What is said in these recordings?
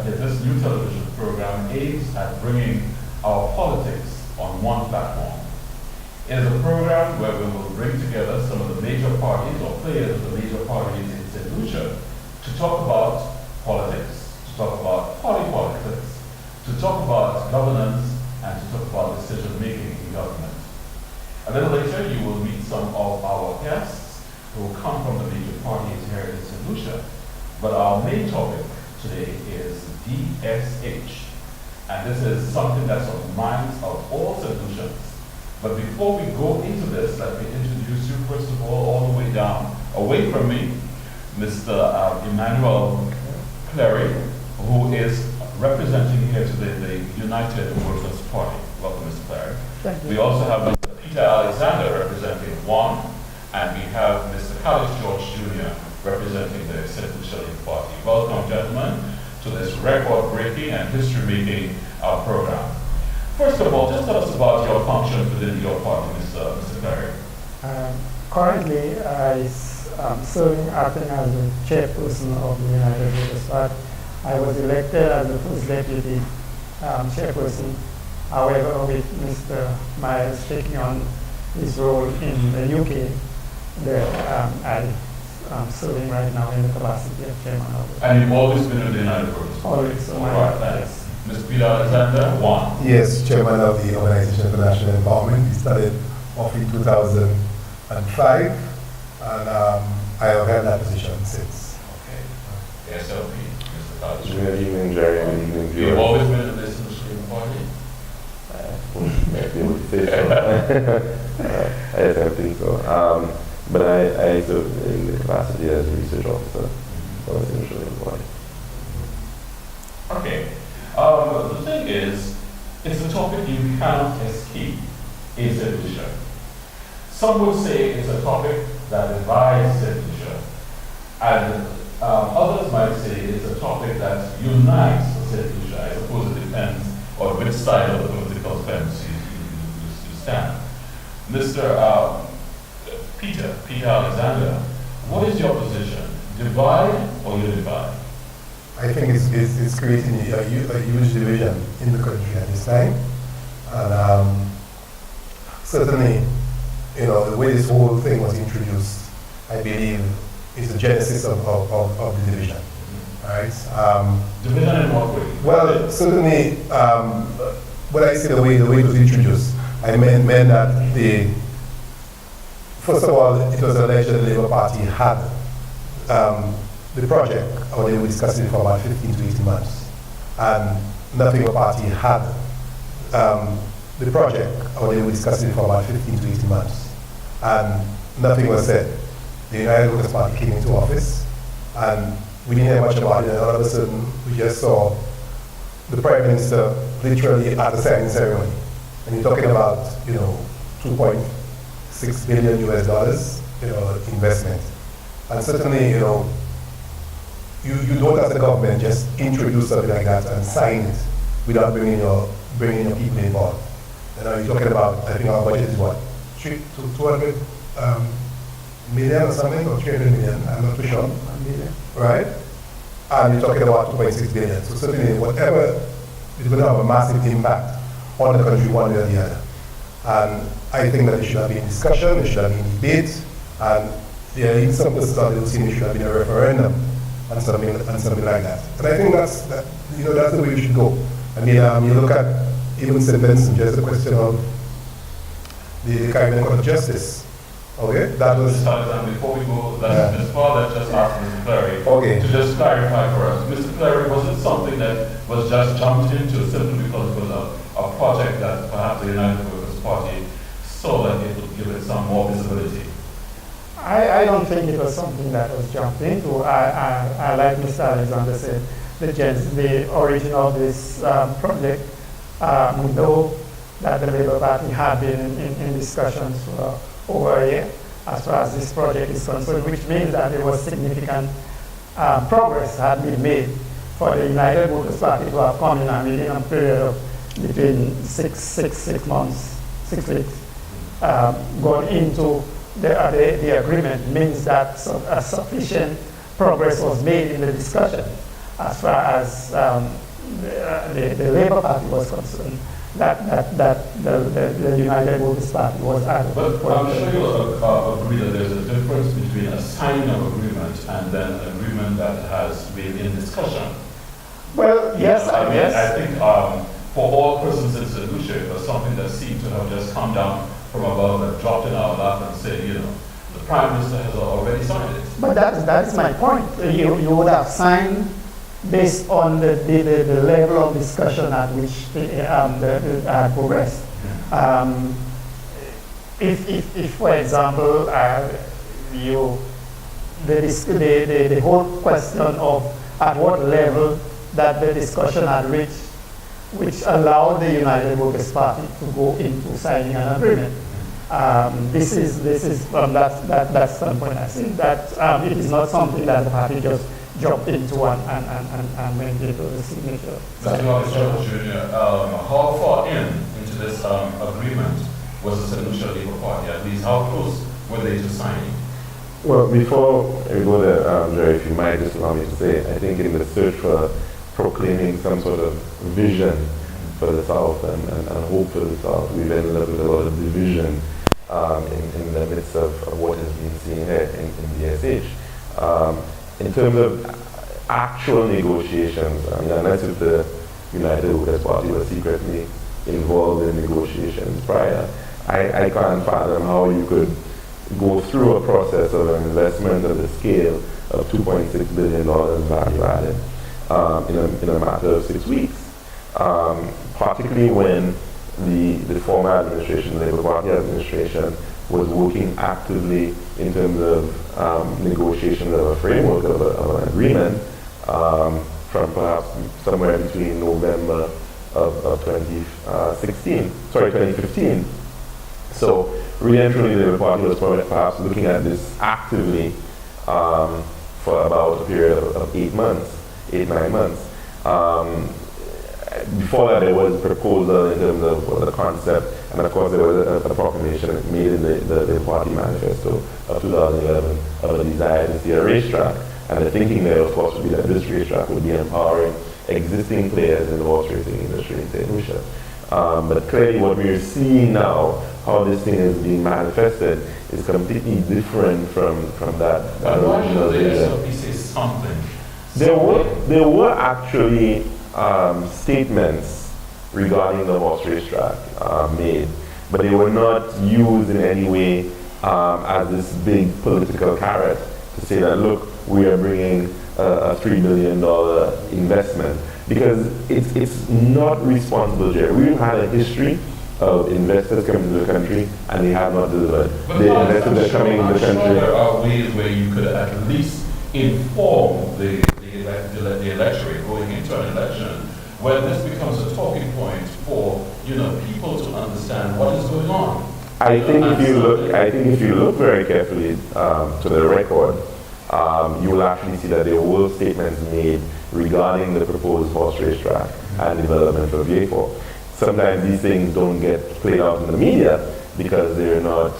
that this new television program aims at bringing our politics on one platform. It is a program where we will bring together some of the major parties or players of the major parties in St Lucia to talk about politics, to talk about party politics, to talk about governance, and to talk about decision-making in government. A little later, you will meet some of our guests who come from the major parties here in St Lucia. But our main topic today is DSH. And this is something that's on the minds of all St Lucians. But before we go into this, let me introduce you first of all the way down, away from me, Mr. Emmanuel Clary, who is representing here today the United Workers' Party. Welcome, Mr. Clary. Thank you. We also have Mr. Peter Alexander representing one, and we have Mr. Carlos George Jr. representing the St. Lucia Party. Welcome, gentlemen, to this record-breaking and history-making program. First of all, just tell us about your functions within your party, Mr. Clary. Currently, I'm serving acting as the chairperson of the United Workers' Party. I was elected as the first deputy chairperson. However, with Mr. Myers taking on his role in the UK, I'm serving right now in the capacity of chairman of the. And you've always been in the United Workers' Party? Always. All right, thanks. Mr. Peter Alexander, one. Yes, chairman of the Organization for National Empowerment. We started off in 2005, and I have held that position since. Okay. SLP, Mr. College. Good evening, Jerry. Good evening, viewers. You've always been in this Muslim party? Maybe we would say so. I don't think so. But I serve in the capacity as a research officer for the Muslim party. Okay. The thing is, it's a topic you cannot escape in St. Lucia. Some would say it's a topic that divides St. Lucia, and others might say it's a topic that unites St. Lucia. I suppose it depends on which side of the political fence you stand. Mr. Peter Alexander, what is your position? Divide or unify? I think it's creating a huge division in the country at this time. And certainly, the way this whole thing was introduced, I believe, is the genesis of the division. Right? Division in what way? Well, certainly, when I say the way it was introduced, I meant that first of all, it was alleged that the Labour Party had the project, or they were discussing it for about 15 to 18 months. And nothing Labour Party had the project, or they were discussing it for about 15 to 18 months. And nothing was said. The United Workers' Party came into office, and we didn't hear much about it, and all of a sudden, we just saw the Prime Minister literally at the signing ceremony. And you're talking about, $2.6 billion US, investment. And certainly, you don't as a government just introduce something like that and sign it without bringing your people involved. You're talking about, I think our budget is what, 200 million or something, or 300 million, I'm not too sure. Right? And you're talking about 2.6 billion. So certainly whatever is going to have a massive impact on the country one way or the other. And I think that it should have been discussion, it should have been debate, and there are even some persons out there who think it should have been a referendum and something like that. And I think that's the way we should go. I mean, you look at even St. Vincent, just a question of the Caribbean Court of Justice. Okay, that was. Before we go, let's just ask Mr. Clary to just clarify for us. Mr. Clary, was it something that was just jumped into simply because it was a project that perhaps the United Workers' Party saw that it would give it some more visibility? I don't think it was something that was jumped into. I like Mr. Alexander said, the origin of this project, we know that the Labour Party had been in discussions for over a year as far as this project is concerned, which means that there was significant progress had been made for the United Workers' Party to have come in and within a period of between 6 months, 6 weeks, going into the agreement means that sufficient progress was made in the discussion. as far as the Labour Party was concerned, that the United Workers' Party was at. But I'm sure you'll agree that there's a difference between a signing of agreement and then an agreement that has been in discussion. Well, yes, I mean, yes. I think for all persons in St Lucia, it was something that seemed to have just come down from above and dropped in our lap and said, the Prime Minister has already signed it. But that is my point. You would have signed based on the level of discussion at which the had progressed. If for example, the whole question of at what level that the discussion had reached, which allowed the United Workers' Party to go into signing an agreement. This is from that standpoint. I think that it is not something that the party just jumped into and went into the signature. Mr. Jr., how far into this agreement was the St Lucia Labour Party? At least how close were they to signing? Well, before we go there, Jerry, if you might just allow me to say, I think in the search for proclaiming some sort of vision for the South and hope for the South, we've ended up with a lot of division in the midst of what has been seen here in DSH. In terms of actual negotiations, I mean, unless if the United Workers' Party was secretly involved in negotiations prior, I can't fathom how you could go through a process of an investment of the scale of $2.6 billion value added in a matter of 6 weeks, particularly when the former administration, the Labour Party administration, was working actively in terms of negotiation of a framework of an agreement from perhaps somewhere between November of 2015. So really and truly, the Labour Party was perhaps looking at this actively for about a period of 8 9 months. Before that, there was a proposal in terms of the concept, and of course there was a proclamation made in the party manifesto of 2011 of a desire to see a racetrack. And the thinking there, of course, would be that this racetrack would be empowering existing players in the horse racing industry in St Lucia. But clearly what we're seeing now, how this thing is being manifested, is completely different from that original vision. Why should the SLP say something? There were actually statements regarding the horse racetrack made, but they were not used in any way as this big political carrot to say that, look, we are bringing a $3 billion investment, because it's not responsible, Jerry. We've had a history of investors coming to the country and they have not delivered. The investors are coming in the country. There are ways where you could at least inform the electorate going into an election, where this becomes a talking point for people to understand what is going on. I think if you look very carefully to the record, you will actually see that there were statements made regarding the proposed horse racetrack and development of vehicle. Sometimes these things don't get played out in the media because they're not,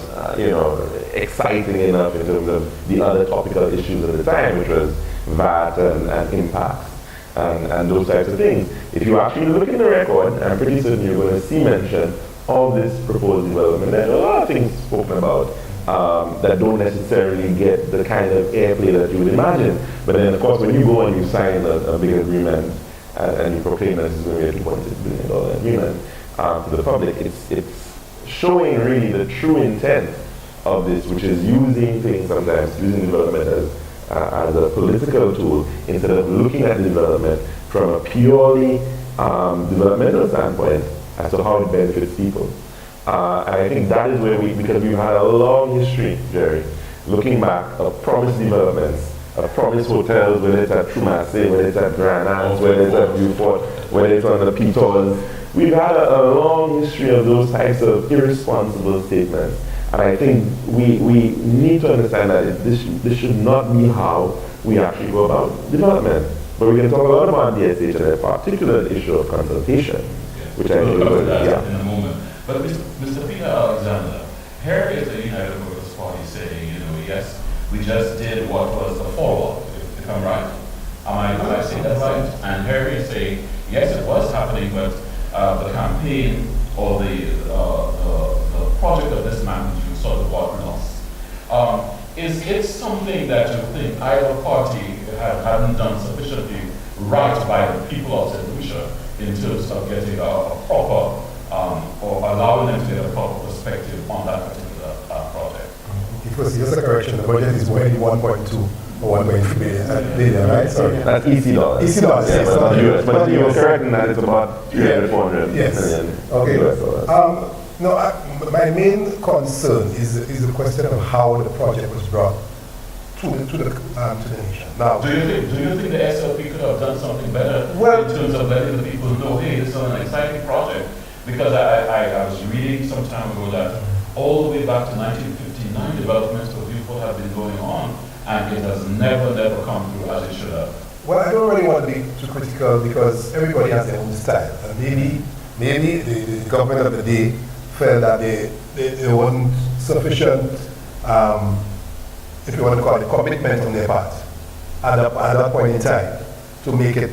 exciting enough in terms of the other topical issues at the time, which was VAT and impacts and those types of things. If you actually look in the record, I'm pretty certain you're going to see mention of this proposed development. There are a lot of things spoken about that don't necessarily get the kind of airplay that you would imagine. But then, of course, when you go and you sign a big agreement and you proclaim that this is going to be a $2.6 billion agreement to the public, it's showing really the true intent of this, which is using things sometimes, using development as a political tool instead of looking at development from a purely developmental standpoint as to how it benefits people. And I think that is where because we've had a long history, Jerry, looking back of promised developments, of promised hotels, whether it's at Trumasse, whether it's at Grand Anse, whether it's at Beaufort, whether it's on the Petors. We've had a long history of those types of irresponsible statements. And I think we need to understand that this should not be how we actually go about development. But we can talk a lot about DSH and a particular issue of consultation, which I think in a moment. But Mr. Peter Alexander, here is the United Workers' Party saying, yes, we just did what was the follow-up, if I'm right, Am I saying that right? And here we say, yes, it was happening, but the campaign or the project of this magnitude sort of got lost. Is it something that you think either party hadn't done sufficiently right by the people of St Lucia in terms of getting a proper, or allowing them to get a proper perspective on that particular project? Because just a correction, the budget is already 1.2 or 1.3 billion, right? Sorry. That's EC dollars. EC dollars, Yeah, yes. but not US. But you were US. correct in that it's about 300, 400 Yes. million Okay. US dollars. No, my main concern is the question of how the project was brought to the nation. Now, Do you think the SLP could have done something better Well- in terms of letting the people know, hey, this is an exciting project? Because I was reading some time ago that all the way back to 1959, developmental people have been going on, and it has never come through as it should have. well, I don't really want to be too critical because everybody has their own style. Maybe the government of the day felt that there wasn't sufficient, if you want to call it, commitment on their part at that point in time to make it,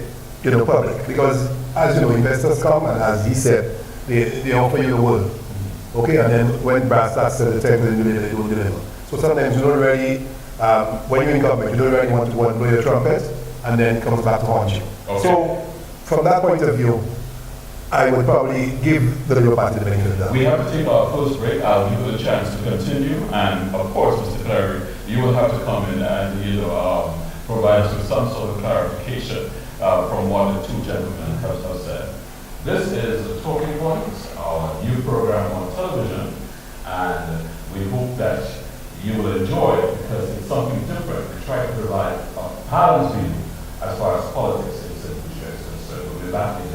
public. Because as you know, investors come and as he said, they offer you the world. Okay, and then when brass starts to the time, they don't deliver. So sometimes you don't really, when you're in government, you don't really want to go and blow your trumpet, and then it comes back to haunt you. Okay. So from that point of view, I would probably give the Labour Party the benefit of the doubt. We have to take our first break. I'll give you a chance to continue, and of course, Mr. Clary, you will have to come in and provide us with some sort of clarification from what the two gentlemen have said. This is Talking Points, our new program on television, and we hope that you will enjoy it because it's something different. We try to provide a balanced view as far as politics in St. Lucia is concerned. We'll be back in